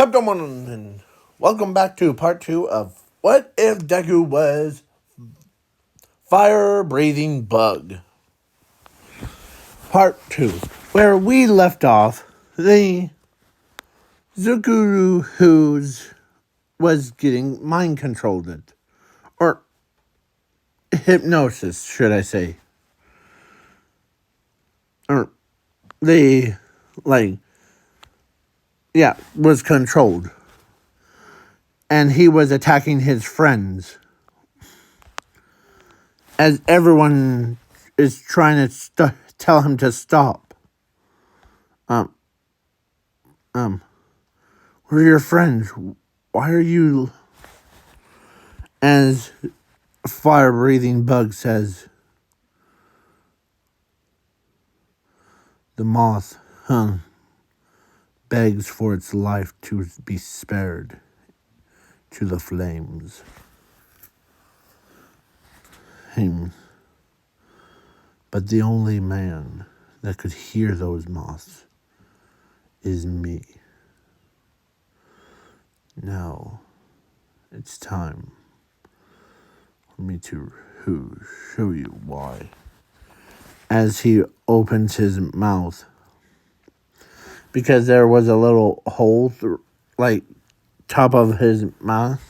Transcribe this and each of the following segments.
up, someone, and welcome back to part 2 of What If Deku Was Fire-Breathing Bug? Part 2. Where we left off, the Zukuru who's was getting mind-controlled. Or hypnosis, should I say. Or they, was controlled. And he was attacking his friends. As everyone is trying to tell him to stop. We're your friends. Why are you... As fire-breathing bug says, the moth, begs for its life to be spared to the flames. But the only man that could hear those moths is me. Now, it's time for me to show you why. As he opens his mouth, because there was a little hole top of his mouth,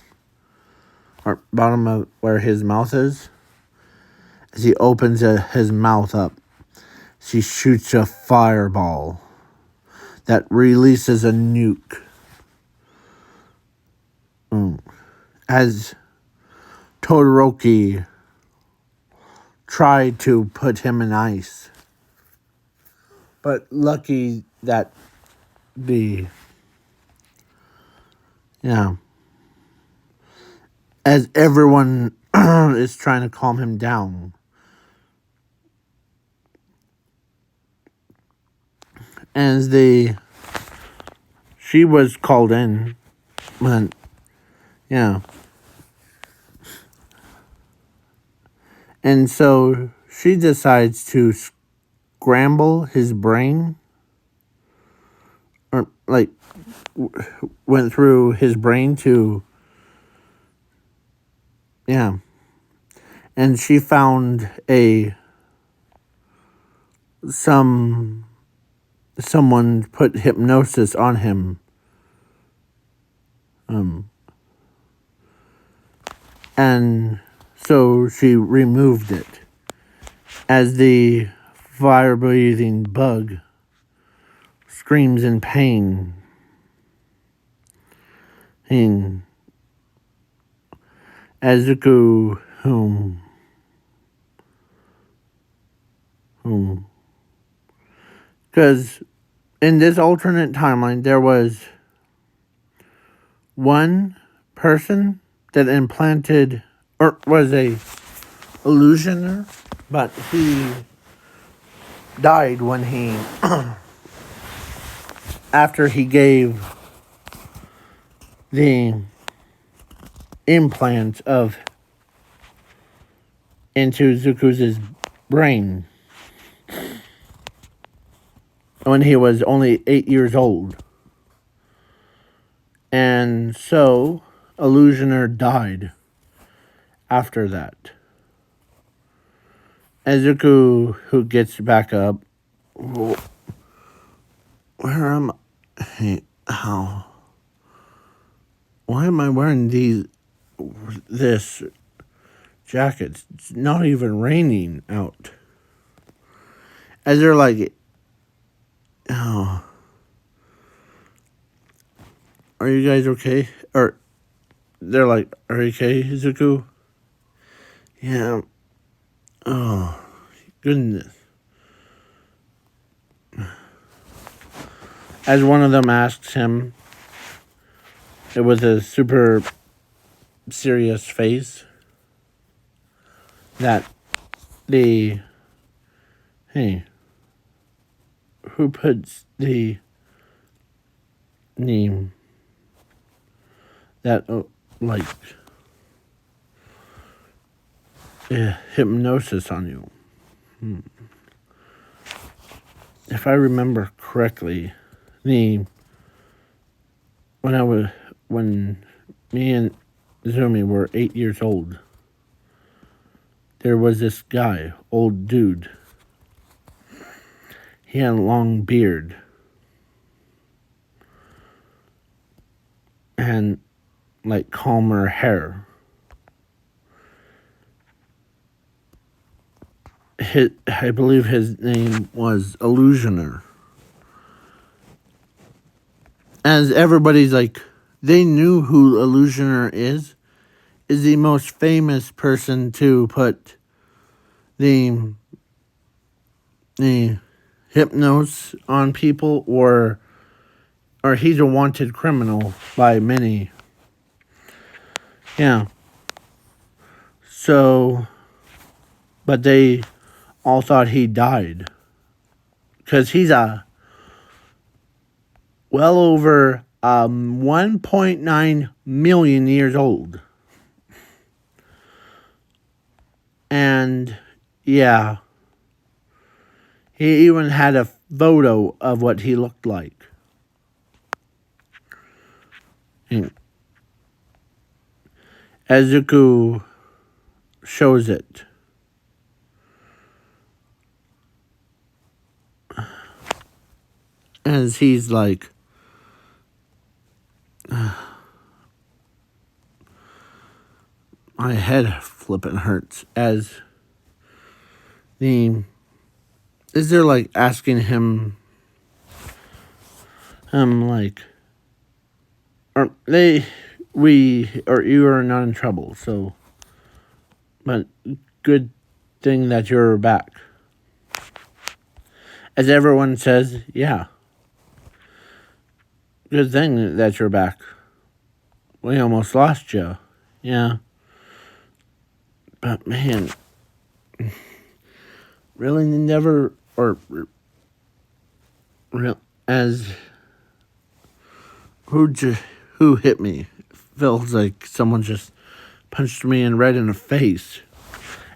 or bottom of where his mouth is. As he opens his mouth up, she shoots a fireball that releases a nuke. As Todoroki tried to put him in ice, but lucky that as everyone is trying to calm him down. As she was called in, but and so she decides to scramble his brain, or went through his brain to, and she found someone put hypnosis on him. And so she removed it. As the fire-breathing bug screams in pain. As Zuko, because in this alternate timeline, there was one person that implanted, or was a illusioner, but he died when he, after he gave the implant into Zuko's brain when he was only 8 years old. And so, Illusioner died after that. As Zuko, who gets back up, where am I? Hey, how? Why am I wearing this jacket? It's not even raining out. As they're like, oh, are you guys okay? Or they're like, are you okay, Zuko? Yeah. Oh, goodness. As one of them asks him, it was a super serious face, that hey, who puts the name that hypnosis on you? If I remember correctly, when me and Zumi were 8 years old, there was this guy, old dude. He had a long beard and like calmer hair. I believe his name was Illusioner. As everybody's like, they knew who Illusioner is the most famous person to put the hypnos on people, or he's a wanted criminal by many. Yeah. So, but they all thought he died because he's well over 1.9 million years old. And yeah, he even had a photo of what he looked like. And Ezuku shows it. As he's like, my head flipping hurts. As is there like asking him, like, you are not in trouble, so, but good thing that you're back. As everyone says, yeah. Good thing that you're back. We almost lost you. Yeah. But man, really never, as who hit me? Feels like someone just punched me right in the face.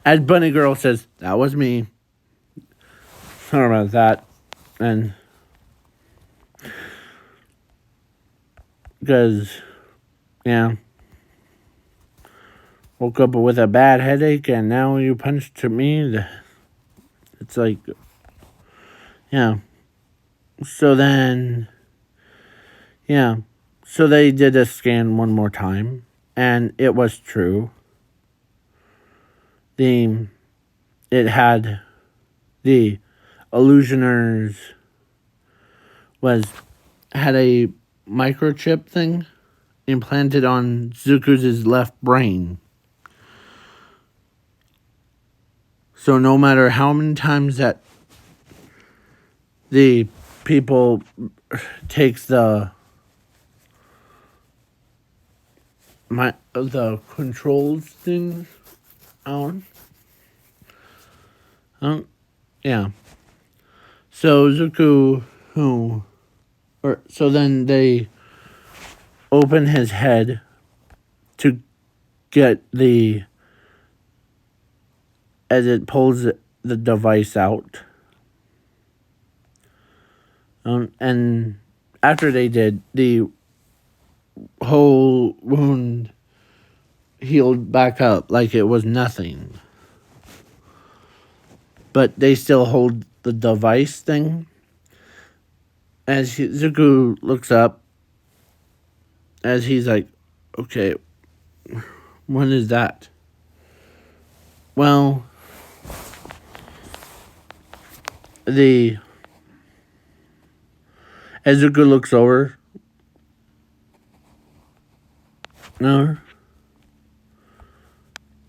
As Bunny Girl says, that was me. Sorry about that. And because, yeah, woke up with a bad headache and now you punched me. It's like, yeah. So then, yeah. So they did a scan one more time, and it was true. It had the Illusioners had a microchip thing implanted on Zuku's left brain. So no matter how many times that the people takes the controls things on. Yeah. So Zuku, so then they open his head to get as it pulls the device out. And after they did, the whole wound healed back up like it was nothing. But they still hold the device thing. As Zuku looks up, as he's like, okay, what is that? Well, as Zuku looks over, no?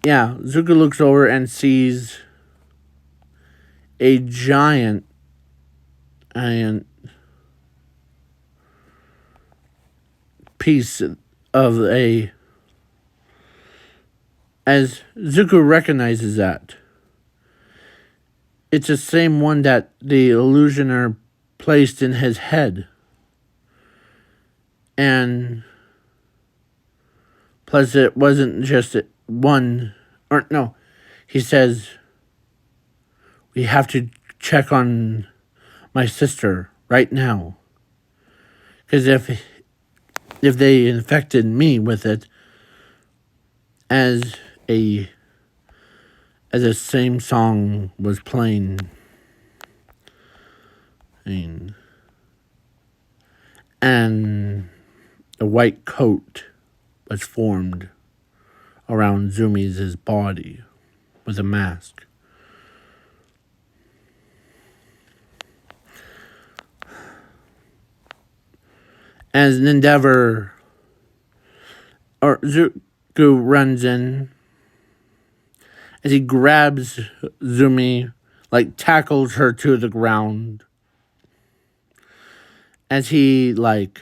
Yeah, Zuko looks over and sees a giant piece of as Zuko recognizes that. It's the same one that the Illusioner placed in his head. And plus it wasn't just one, or no, he says, we have to check on my sister right now. Because if they infected me with it as a the same song was playing. And a white coat was formed around Zumi's body with a mask. As an endeavor, or Zuku runs in, as he grabs Zumi, like tackles her to the ground, as he like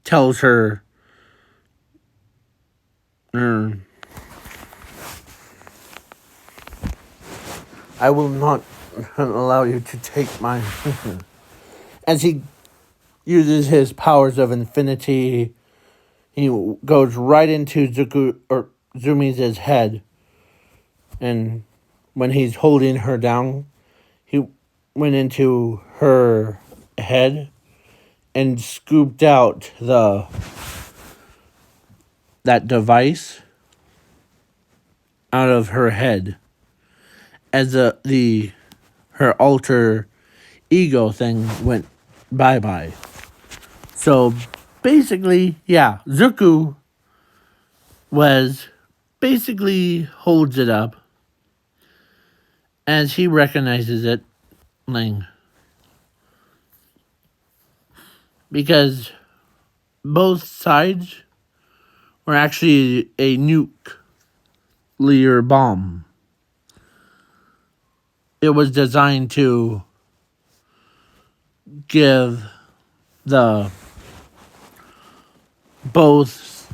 tells her, I will not allow you to take my... As he uses his powers of infinity, he goes right into Zumi's head. And when he's holding her down, he went into her head and scooped out that device out of her head as her alter ego thing went bye-bye. So basically, yeah, Zuko basically holds it up as he recognizes it, because both sides were actually a nuclear bomb. It was designed to give both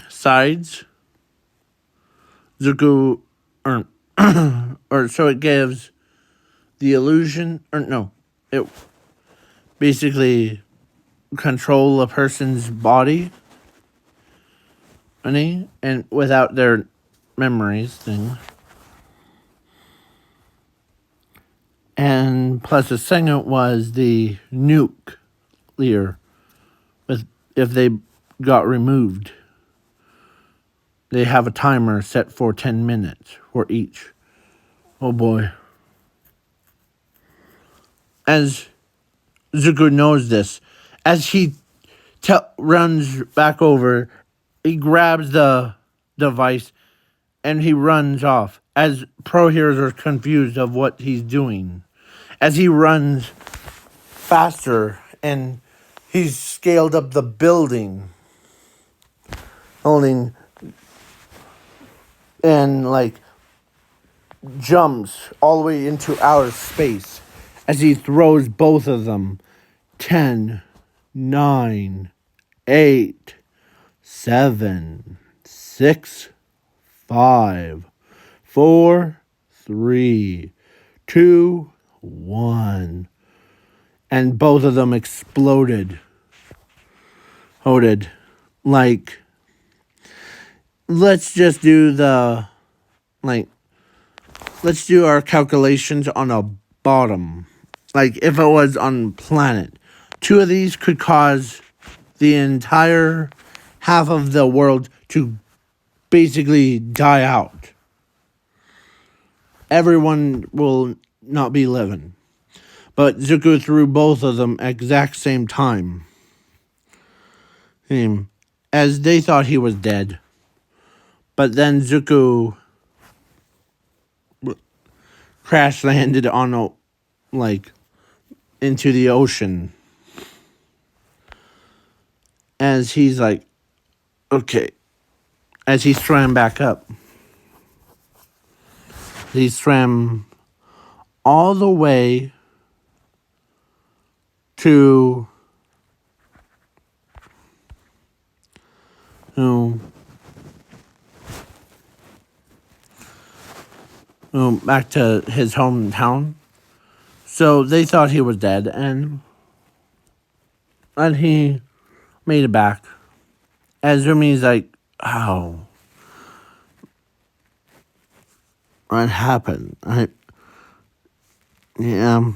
sides Zuko, or so it gives the illusion, it basically control a person's body, and without their memories thing. And plus the second was the nuclear, if they got removed. They have a timer set for 10 minutes for each. Oh boy. As Zuko knows this, as he runs back over, he grabs the device and he runs off. As pro heroes are confused of what he's doing. As he runs faster and he's scaled up the building, holding and jumps all the way into outer space as he throws both of them. 10, 9, 8, 7, 6, 5, 4, 3, 2, 1. And both of them exploded. Let's just do let's do our calculations on a bottom. If it was on planet, 2 of these could cause the entire half of the world to basically die out. Everyone will not be living. But Zuko threw both of them at exact same time. As they thought he was dead. But then Zuko crash landed on into the ocean. As he's okay. As he swam back up. He swam all the way to back to his hometown. So they thought he was dead, and he made it back. As Rumi's oh, what happened? Yeah,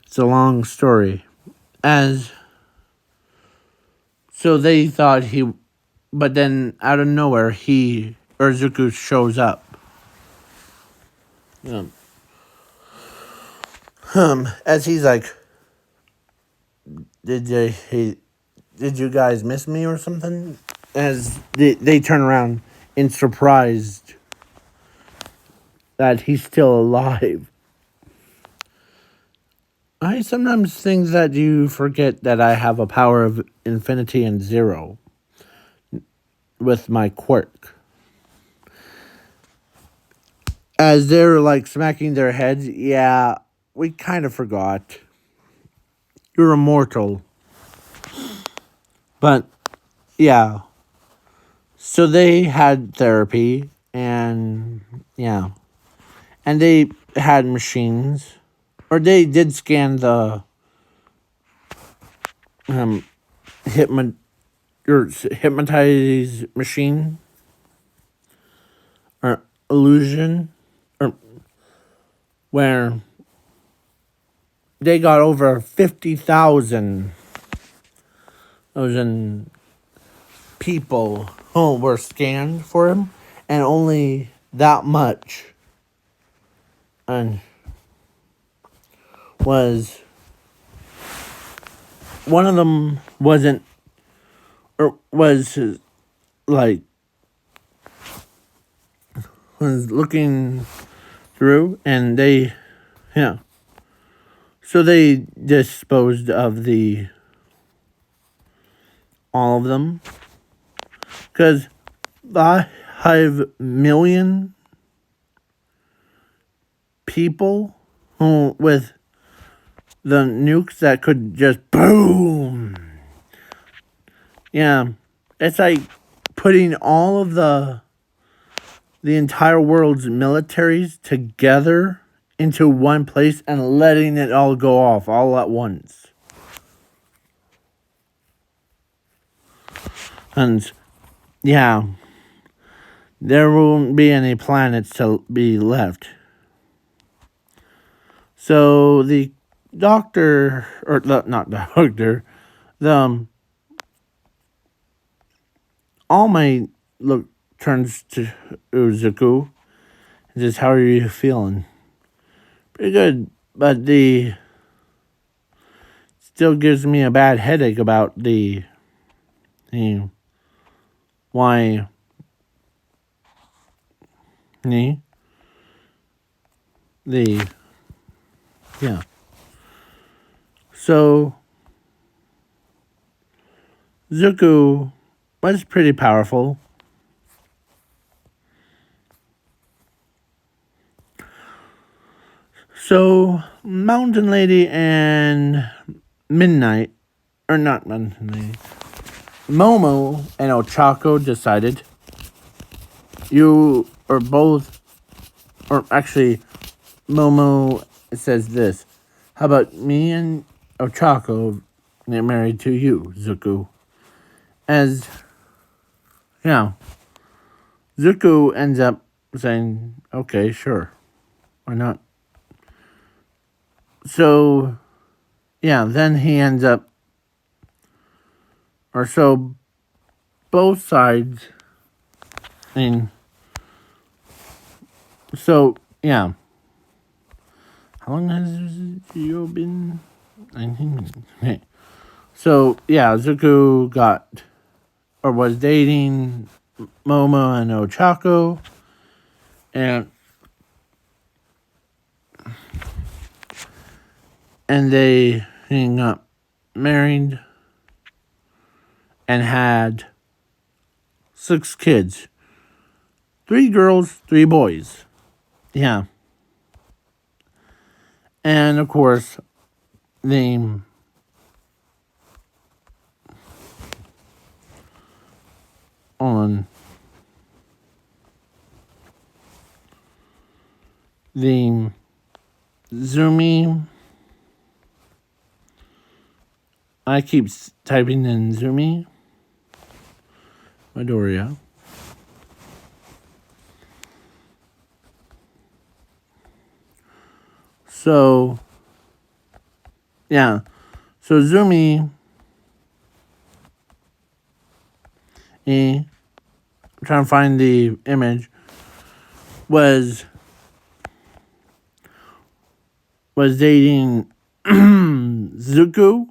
it's a long story. As so they thought he, but then out of nowhere Zuko shows up. As he's like, did you guys miss me or something? As they turn around in surprised that he's still alive. I sometimes think that you forget that I have a power of infinity and zero with my quirk. As they're like smacking their heads, yeah, we kind of forgot. You're immortal. But, yeah. So they had therapy, and, yeah. And they had machines. Or they did scan the hypnotize machine. Or illusion. Or where they got over 50,000 people who were scanned for him, and only that much and was one of them wasn't or was like was looking through, and they so they disposed of the all of them because 5 million people who with the nukes that could just boom. Yeah, it's like putting all of the entire world's militaries together into one place and letting it all go off all at once. And yeah, there won't be any planets to be left. So the doctor, or not doctor, the All Might turns to Uzuku and says, "How are you feeling?" "Pretty good, but still gives me a bad headache about the why yeah." So Zuko was pretty powerful. So Mountain Lady and Midnight, or not Mountain Lady, Momo and Ochako decided you are both, or actually Momo says this, "How about me and Ochako get married to you, Zuko?" As, Zuko ends up saying, "Okay, sure. Why not?" So, then he ends up, or so both sides, so, yeah. How long has you been? 19 minutes. Okay. So, Zuko was dating Momo and Ochako, and they got married and had 6 kids. 3 girls, 3 boys. Yeah. And of course, the Zumi, I keep typing in Zumi, Midoriya. So, So Zumi, trying to find the image, was dating Zuko.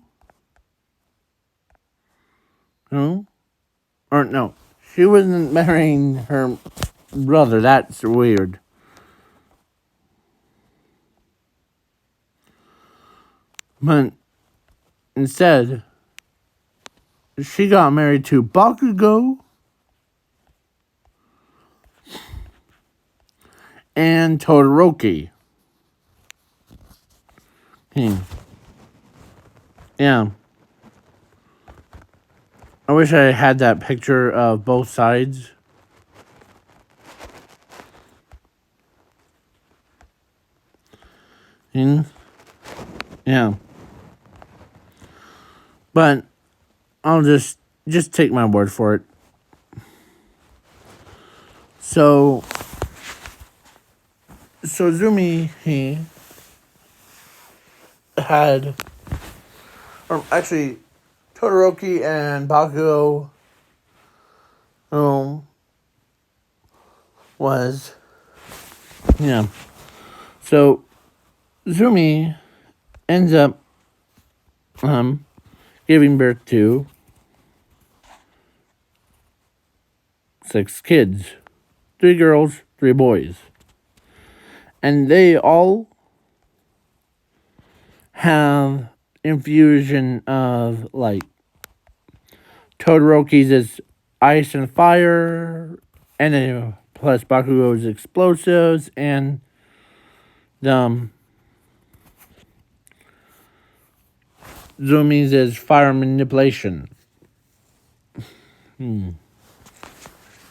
No? Or no. She wasn't marrying her brother. That's weird. But instead, she got married to Bakugo and Todoroki. Yeah. I wish I had that picture of both sides. Yeah. But I'll just take my word for it. So Zumi, he had, or actually, Todoroki and Bakugo was, yeah. So Zumi ends up giving birth to 6 kids. 3 girls, 3 boys. And they all have infusion of, like, Todoroki's is ice and fire, and then plus Bakugo's explosives, and Zumi's is fire manipulation.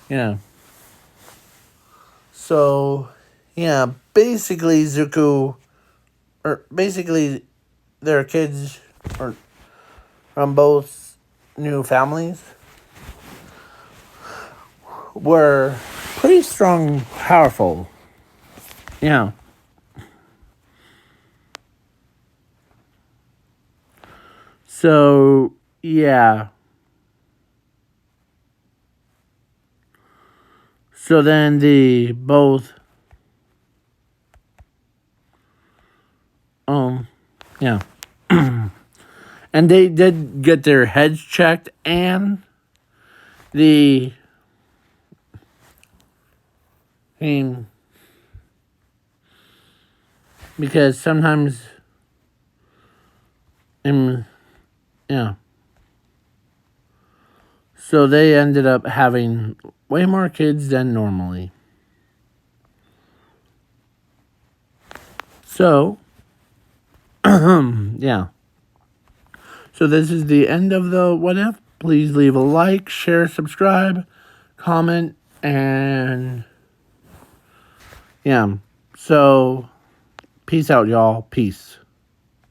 Yeah. So, yeah, basically basically their kids are from both new families were pretty strong, powerful. Yeah. So, yeah. So then the both, yeah. And they did get their heads checked, and the, because sometimes, yeah. So they ended up having way more kids than normally. So, yeah. So this is the end of the What If. Please leave a like, share, subscribe, comment, and yeah. So, peace out, y'all. Peace.